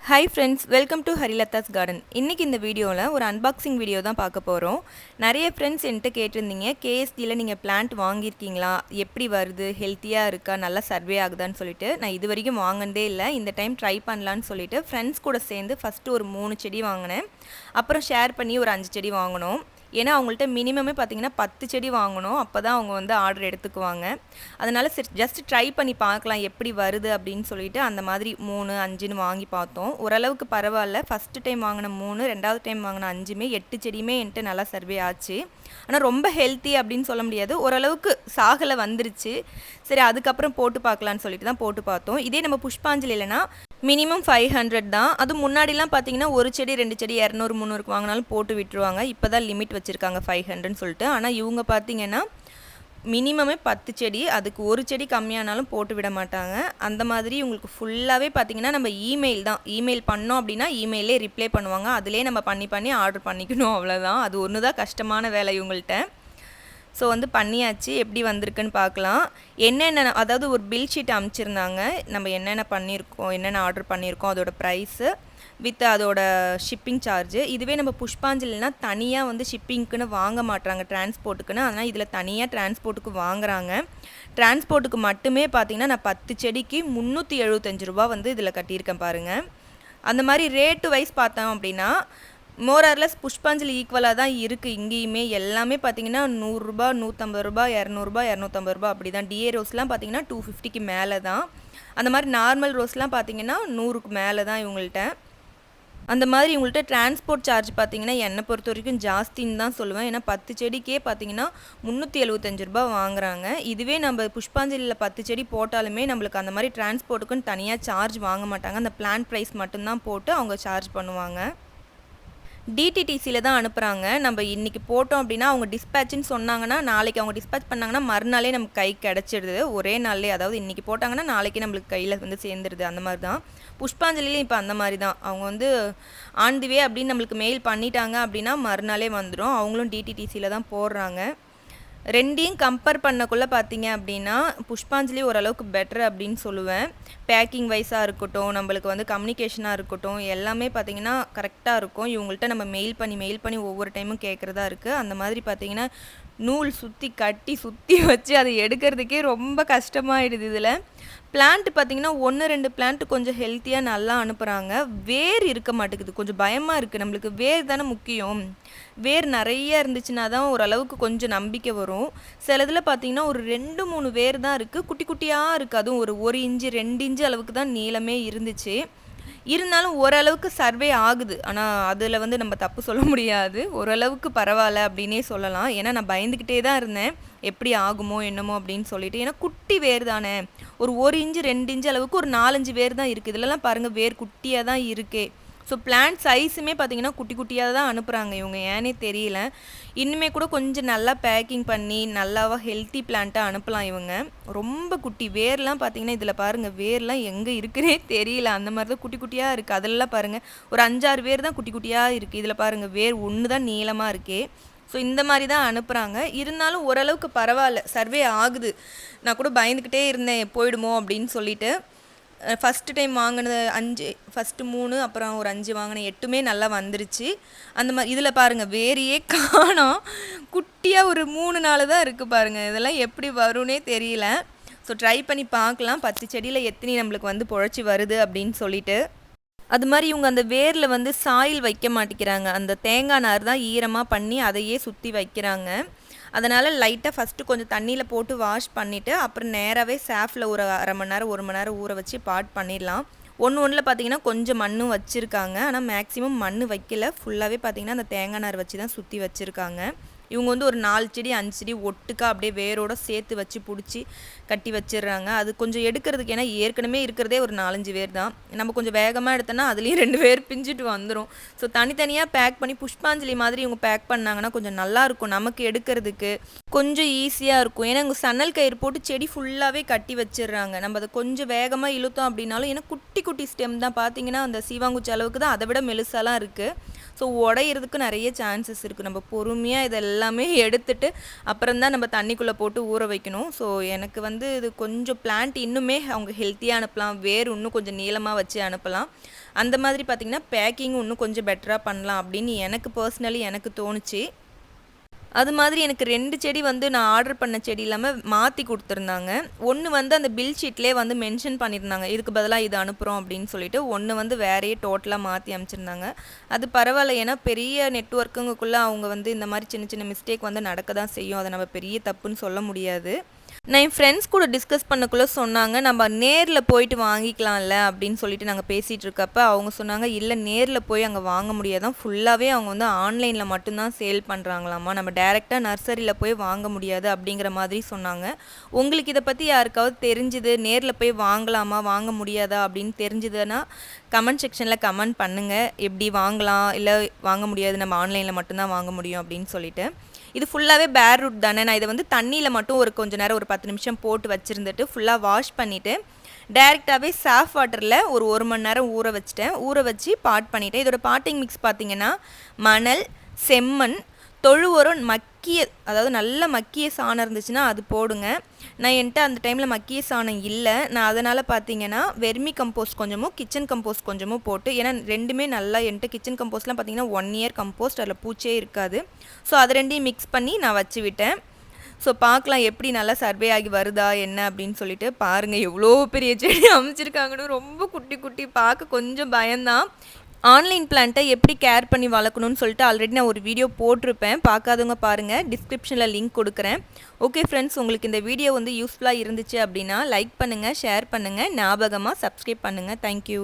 Hi friends, welcome to Harilata's Garden. இன்னைக்கு இந்த வீடியோவில் ஒரு அன்பாக்சிங் வீடியோ தான் பார்க்க போகிறோம். நிறைய ஃப்ரெண்ட்ஸ் என்கிட்ட கேட்டிருந்தீங்க, கேஎஸ்ஜியில் நீங்கள் பிளான்ட் வாங்கியிருக்கீங்களா, எப்படி வருது, ஹெல்த்தியாக இருக்கா, நல்லா சர்வே ஆகுதான்னு சொல்லிட்டு. நான் இது வரைக்கும் வாங்கினதே இல்லை, இந்த டைம் ட்ரை பண்ணலான்னு சொல்லிட்டு ஃப்ரெண்ட்ஸ் கூட சேர்ந்து ஃபஸ்ட்டு ஒரு 3 செடி வாங்கினேன். அப்புறம் ஷேர் பண்ணி ஒரு 5 செடி வாங்கினோம். ஏன்னா அவங்கள்ட்ட மினிமமே பார்த்தீங்கன்னா 10 செடி வாங்கணும், அப்போ தான் அவங்க வந்து ஆர்டர் எடுத்துக்குவாங்க. அதனால் சரி ஜஸ்ட் ட்ரை பண்ணி பார்க்கலாம் எப்படி வருது அப்படின்னு சொல்லிட்டு அந்த மாதிரி 3, 5ன்னு வாங்கி பார்த்தோம். ஓரளவுக்கு பரவாயில்ல. ஃபஸ்ட்டு டைம் வாங்கின 3, ரெண்டாவது டைம் வாங்கின 5மே 8 செடியுமே என்கிட்ட நல்லா சர்வே ஆச்சு. ஆனால் ரொம்ப ஹெல்த்தி அப்படின்னு சொல்ல முடியாது, ஓரளவுக்கு சாகலை வந்துருச்சு. சரி அதுக்கப்புறம் போட்டு பார்க்கலான்னு சொல்லிட்டு தான் போட்டு பார்த்தோம். இதே நம்ம புஷ்பாஞ்சலி இல்லைன்னா மினிமம் 500 தான். அது முன்னாடிலாம் பார்த்தீங்கன்னா ஒரு செடி 2 செடி 200 300 வாங்கினாலும் போட்டு விட்டுருவாங்க. இப்போ தான் லிமிட் வச்சுருக்காங்க 500ன்னு சொல்லிட்டு. ஆனால் இவங்க பார்த்தீங்கன்னா மினிமமே 10 செடி, அதுக்கு ஒரு செடி கம்மியானாலும் போட்டு விட மாட்டாங்க. அந்த மாதிரி உங்களுக்கு ஃபுல்லாகவே பார்த்தீங்கன்னா நம்ம இமெயில் தான், இமெயில் பண்ணோம் அப்படின்னா இமெயிலே ரிப்ளை பண்ணுவாங்க. அதிலே நம்ம பண்ணி ஆர்டர் பண்ணிக்கணும், அவ்வளோதான். அது ஒன்று தான் கஷ்டமான வேலை இவங்கள்ட்ட. ஸோ வந்து பண்ணியாச்சு, எப்படி வந்திருக்குன்னு பார்க்கலாம். என்னென்ன அதாவது ஒரு பில் ஷீட் அனுப்பிச்சிருந்தாங்க, நம்ம என்னென்ன பண்ணியிருக்கோம், என்னென்ன ஆர்டர் பண்ணியிருக்கோம், அதோட ப்ரைஸு வித் அதோட ஷிப்பிங் சார்ஜு. இதுவே நம்ம புஷ்பாஞ்சலினா தனியாக வந்து ஷிப்பிங்க்குன்னு வாங்க மாட்டாங்க, டிரான்ஸ்போர்ட்டுக்குன்னு. அதனால் இதில் தனியாக டிரான்ஸ்போர்ட்டுக்கு வாங்குறாங்க. டிரான்ஸ்போர்ட்டுக்கு மட்டுமே பார்த்திங்கன்னா நான் 10 செடிக்கு 375 ரூபா வந்து இதில் கட்டியிருக்கேன் பாருங்கள். அந்த மாதிரி ரேட்டு வைஸ் பார்த்தோம் அப்படின்னா மோரார்லெஸ் புஷ்பாஞ்சலி ஈக்குவலாக தான் இருக்குது. இங்கேயுமே எல்லாமே பார்த்தீங்கன்னா 100 ரூபா, 150 ரூபா, 200 ரூபா, 250 ரூபா அப்படி தான். டிஏ ரோஸ்லாம் பார்த்தீங்கன்னா 250க்கு மேலே தான். அந்த மாதிரி நார்மல் ரோஸ்லாம் பார்த்தீங்கன்னா 100க்கு மேலே தான் இவங்கள்ட்ட. அந்த மாதிரி இவங்கள்ட்ட டிரான்ஸ்போர்ட் சார்ஜ் பார்த்தீங்கன்னா என்னை பொறுத்த வரைக்கும் ஜாஸ்தின்னு தான் சொல்லுவேன். ஏன்னா 10 செடிக்கே பார்த்தீங்கன்னா 375 ரூபா வாங்குறாங்க. இதுவே நம்ம புஷ்பாஞ்சலியில் 10 செடி போட்டாலுமே நம்மளுக்கு அந்த மாதிரி டிரான்ஸ்போர்ட்டுக்குன்னு தனியாக சார்ஜ் வாங்க மாட்டாங்க. அந்த பிளான் ப்ரைஸ் மட்டும்தான் போட்டு அவங்க சார்ஜ் பண்ணுவாங்க. டிடிடிசியில் தான் அனுப்புகிறாங்க. நம்ம இன்றைக்கி போட்டோம் அப்படின்னா அவங்க டிஸ்பேட்ச்னு சொன்னாங்கன்னா நாளைக்கு அவங்க டிஸ்பேட்ச் பண்ணாங்கன்னா மறுநாளே நமக்கு கை கிடச்சிடுது, ஒரே நாள்லேயே. அதாவது இன்றைக்கி போட்டாங்கன்னா நாளைக்கு நம்மளுக்கு கையில் வந்து சேர்ந்துருது. அந்த மாதிரி தான் புஷ்பாஞ்சலிலையும் இப்போ அந்த மாதிரி தான். அவங்க வந்து ஆன் தி வே அப்படின்னு நம்மளுக்கு மெயில் பண்ணிட்டாங்க அப்படின்னா மறுநாளே வந்துடும். அவங்களும் டிடிடிசியில் தான் போடுறாங்க. ரெண்டையும் கம்பேர் பண்ணக்குள்ளே பார்த்தீங்க அப்படின்னா புஷ்பாஞ்சலி ஓரளவுக்கு பெட்டர் அப்படின்னு சொல்லுவேன். பேக்கிங் வைஸாக இருக்கட்டும், நம்மளுக்கு வந்து கம்யூனிகேஷனாக இருக்கட்டும், எல்லாமே பார்த்திங்கன்னா கரெக்டாக இருக்கும். இவங்கள்ட்ட நம்ம மெயில் பண்ணி ஒவ்வொரு டைமும் கேட்குறதா இருக்குது. அந்த மாதிரி பார்த்திங்கன்னா நூல் சுற்றி வச்சு அதை எடுக்கிறதுக்கே ரொம்ப கஷ்டமாயிடுது. இதில் பிளான்ட் பார்த்திங்கன்னா 1-2 பிளான்ட் கொஞ்சம் ஹெல்த்தியாக நல்லா அனுப்புகிறாங்க. வேர் இருக்க மாட்டேங்குது, கொஞ்சம் பயமாக இருக்குது. நம்மளுக்கு வேர் தானே முக்கியம். வேர் நிறைய இருந்துச்சுன்னா தான் ஓரளவுக்கு கொஞ்சம் நம்பிக்கை வரும். சிலதில் பார்த்திங்கன்னா ஒரு 2-3 வேர் தான் இருக்குது, குட்டி குட்டியாக இருக்குது. அதுவும் ஒரு 1 இன்ச்சு 2 இன்ச்சு அளவுக்கு தான் நீளமே இருந்துச்சு. இருந்தாலும் ஓரளவுக்கு சர்வே ஆகுது. ஆனால் அதில் வந்து நம்ம தப்பு சொல்ல முடியாது. ஓரளவுக்கு பரவாயில்ல அப்படின்னே சொல்லலாம். ஏன்னா நான் பயந்துக்கிட்டே தான் இருந்தேன், எப்படி ஆகுமோ என்னமோ அப்படின்னு சொல்லிட்டு. ஏன்னா குட்டி வேர் தானே, ஒரு 1 இன்ச்சு 2 இன்ச்சு அளவுக்கு ஒரு 4-5 வேர் தான் இருக்குது. இதிலலாம் பாருங்கள் வேர் குட்டியாக தான் இருக்கே. ஸோ பிளான்ட் சைஸுமே பார்த்திங்கன்னா குட்டி குட்டியாக தான் அனுப்புகிறாங்க இவங்க, ஏன்னே தெரியல. இன்னுமே கூட கொஞ்சம் நல்லா பேக்கிங் பண்ணி நல்லாவா ஹெல்த்தி பிளான்ட்டாக அனுப்பலாம் இவங்க. ரொம்ப குட்டி வேர்லாம் பார்த்திங்கன்னா இதில் பாருங்கள் வேர்லாம் எங்கே இருக்குன்னே தெரியல, அந்த மாதிரி தான் குட்டி குட்டியாக இருக்குது. அதெல்லாம் பாருங்கள் ஒரு 5-6 வேர் தான் குட்டி குட்டியாக இருக்குது. இதில் பாருங்கள் வேர் ஒன்று தான் நீளமாக இருக்கே. ஸோ இந்த மாதிரி தான் அனுப்புகிறாங்க. இருந்தாலும் ஓரளவுக்கு பரவாயில்ல, சர்வே ஆகுது. நான் கூட பயந்துக்கிட்டே இருந்தேன் போயிடுமோ அப்படின்னு சொல்லிட்டு. ஃபஸ்ட்டு டைம் வாங்கினது 5, ஃபஸ்ட்டு 3, அப்புறம் ஒரு 5 வாங்கினேன், 8மே நல்லா வந்துருச்சு. அந்த மாதிரி இதில் பாருங்கள் வேறையே காணோம், குட்டியாக ஒரு 3-4 தான் இருக்குது பாருங்கள். இதெல்லாம் எப்படி வரும்னே தெரியல. ஸோ ட்ரை பண்ணி பார்க்கலாம் 10 செடியில் எத்தனை நம்மளுக்கு வந்து பொழைச்சி வருது அப்படின்னு சொல்லிட்டு. அது மாதிரி இவங்க அந்த வேரில் வந்து சாயில் வைக்க மாட்டேங்கிறாங்க. அந்த தேங்காய் நார் தான் ஈரமாக பண்ணி அதையே சுற்றி வைக்கிறாங்க. அதனால் லைட்டாக ஃபஸ்ட்டு கொஞ்சம் தண்ணியில் போட்டு வாஷ் பண்ணிவிட்டு அப்புறம் நேராகவே சேஃபில் ஒரு 1/2 மணி நேரம் 1 மணி நேரம் ஊற வச்சு பாட் பண்ணிடலாம். ஒன்றில் பார்த்திங்கன்னா கொஞ்சம் மண் வச்சுருக்காங்க, ஆனால் மேக்ஸிமம் மண் வைக்கல. ஃபுல்லாகவே பார்த்திங்கன்னா அந்த தேங்காய் நார் வச்சு தான் சுற்றி வச்சுருக்காங்க. இவங்க வந்து ஒரு 4 செடி 5 செடி ஒட்டுக்கா அப்படியே வேரோடு சேர்த்து வச்சு பிடிச்சி கட்டி வச்சிடுறாங்க. அது கொஞ்சம் எடுக்கிறதுக்கு, ஏன்னா ஏற்கனவே இருக்கிறதே ஒரு 4-5 வேர் தான். நம்ம கொஞ்சம் வேகமாக எடுத்தோன்னா அதுலேயும் 2 வேர் பிஞ்சிட்டு வந்துடும். ஸோ தனித்தனியாக பேக் பண்ணி புஷ்பாஞ்சலி மாதிரி இவங்க பேக் பண்ணாங்கன்னா கொஞ்சம் நல்லாயிருக்கும், நமக்கு எடுக்கிறதுக்கு கொஞ்சம் ஈஸியாக இருக்கும். ஏன்னா இவங்க சன்னல் கயிறு போட்டு செடி ஃபுல்லாகவே கட்டி வச்சிடுறாங்க. நம்ம அதை கொஞ்சம் வேகமாக இழுத்தோம் அப்படின்னாலும், ஏன்னா குட்டி குட்டி ஸ்டெம் தான் பார்த்தீங்கன்னா அந்த சீவாங்குச்சி அளவுக்கு தான், அதை விட மெலுசாலாம் இருக்குது. ஸோ உடையிறதுக்கு நிறைய சான்சஸ் இருக்குது. நம்ம பொறுமையாக இதெல்லாம் எல்லாமே எடுத்துட்டு அப்புறம் தான் நம்ம தண்ணிக்குள்ளே போட்டு ஊற வைக்கணும். ஸோ எனக்கு வந்து இது கொஞ்சம் பிளான்ட் இன்னுமே அவங்க ஹெல்த்தியாக அனுப்பலாம், வேர் இன்னும் கொஞ்சம் நீளமாக வச்சு அனுப்பலாம். அந்த மாதிரி பார்த்திங்கன்னா பேக்கிங் இன்னும் கொஞ்சம் பெட்டராக பண்ணலாம் அப்படின்னு எனக்கு பர்சனலி எனக்கு தோணுச்சு. அது மாதிரி எனக்கு 2 செடி வந்து நான் ஆர்டர் பண்ண செடி இல்லாமல் மாற்றி கொடுத்துருந்தாங்க. ஒன்று வந்து அந்த பில் ஷீட்லேயே வந்து மென்ஷன் பண்ணியிருந்தாங்க, இதுக்கு பதிலாக இது அனுப்புகிறோம் அப்படின்னு சொல்லிட்டு. ஒன்று வந்து வேறையே டோட்டலாக மாற்றி அனுப்பிச்சிருந்தாங்க. அது பரவாயில்ல, ஏன்னா பெரிய நெட்வொர்க்குங்கக்குள்ளே அவங்க வந்து இந்த மாதிரி சின்ன சின்ன மிஸ்டேக் வந்து நடக்க தான் செய்யும். அதை நம்ம பெரிய தப்புன்னு சொல்ல முடியாது. நான் என் ஃப்ரெண்ட்ஸ் கூட டிஸ்கஸ் பண்ணக்குள்ளே சொன்னாங்க, நம்ம நேரில் போயிட்டு வாங்கிக்கலாம்ல அப்படின்னு சொல்லிட்டு நாங்கள் பேசிகிட்டு இருக்கப்போ அவங்க சொன்னாங்க, இல்லை நேரில் போய் அங்கே வாங்க முடியாதான், ஃபுல்லாகவே அவங்க வந்து ஆன்லைனில் மட்டும்தான் சேல் பண்ணுறாங்களாமா, நம்ம டேரெக்டாக நர்சரியில் போய் வாங்க முடியாது அப்படிங்கிற மாதிரி சொன்னாங்க. உங்களுக்கு இதை பற்றி யாருக்காவது தெரிஞ்சுது, நேரில் போய் வாங்கலாமா வாங்க முடியாதா அப்படின்னு தெரிஞ்சுதுன்னா கமெண்ட் செக்ஷனில் கமெண்ட் பண்ணுங்கள். எப்படி வாங்கலாம், இல்லை வாங்க முடியாது, நம்ம ஆன்லைனில் மட்டும்தான் வாங்க முடியும் அப்படின்னு சொல்லிட்டு. இது ஃபுல்லாகவே பேர் ரூட் தானே. நான் இதை வந்து தண்ணியில் மட்டும் ஒரு கொஞ்சம் நேரம் ஒரு 10 நிமிஷம் போட்டு வச்சுருந்துட்டு ஃபுல்லாக வாஷ் பண்ணிவிட்டு டேரெக்டாகவே சாஃப் வாட்டரில் ஒரு மணி நேரம் ஊற வச்சுட்டேன். ஊற வச்சு பாட் பண்ணிவிட்டேன். இதோட பாட்டிங் மிக்ஸ் பார்த்திங்கன்னா மணல், செம்மண், தொழு உரம், மக்கிய அதாவது நல்ல மக்கிய சாணம் இருந்துச்சுன்னா அது போடுங்க. நான் என்கிட்ட அந்த டைமில் மக்கிய சாணம் இல்லை, நான் அதனால் பார்த்தீங்கன்னா வெர்மி கம்போஸ்ட் கொஞ்சமும் கிச்சன் கம்போஸ்ட் கொஞ்சமும் போட்டு, ஏன்னா ரெண்டுமே நல்லா என்கிட்ட கிச்சன் கம்போஸ்ட்லாம் பார்த்தீங்கன்னா 1 இயர் கம்போஸ்ட், அதில் பூச்சே இருக்காது. ஸோ அது ரெண்டையும் மிக்ஸ் பண்ணி நான் வச்சு விட்டேன். ஸோ பார்க்கலாம் எப்படி நல்லா சர்வே ஆகி வருதா என்ன அப்படின்னு சொல்லிட்டு. பாருங்கள் எவ்வளோ பெரிய செடி அமைச்சிருக்காங்கன்னு, ரொம்ப குட்டி குட்டி, பார்க்க கொஞ்சம் பயம்தான். ஆன்லைன் பிளான்ட்டை எப்படி கேர் பண்ணி வளர்க்கணும்னு சொல்லிட்டு ஆல்ரெடி நான் ஒரு வீடியோ போட்டிருப்பேன், பார்க்காதவங்க பாருங்கள், டிஸ்கிரிப்ஷனில் லிங்க் கொடுக்குறேன். ஓகே ஃப்ரெண்ட்ஸ், உங்களுக்கு இந்த வீடியோ வந்து யூஸ்ஃபுல்லாக இருந்துச்சு அப்படின்னா லைக் பண்ணுங்கள், ஷேர் பண்ணுங்கள், ஞாபகமாக சப்ஸ்கிரைப் பண்ணுங்கள். தேங்க்யூ.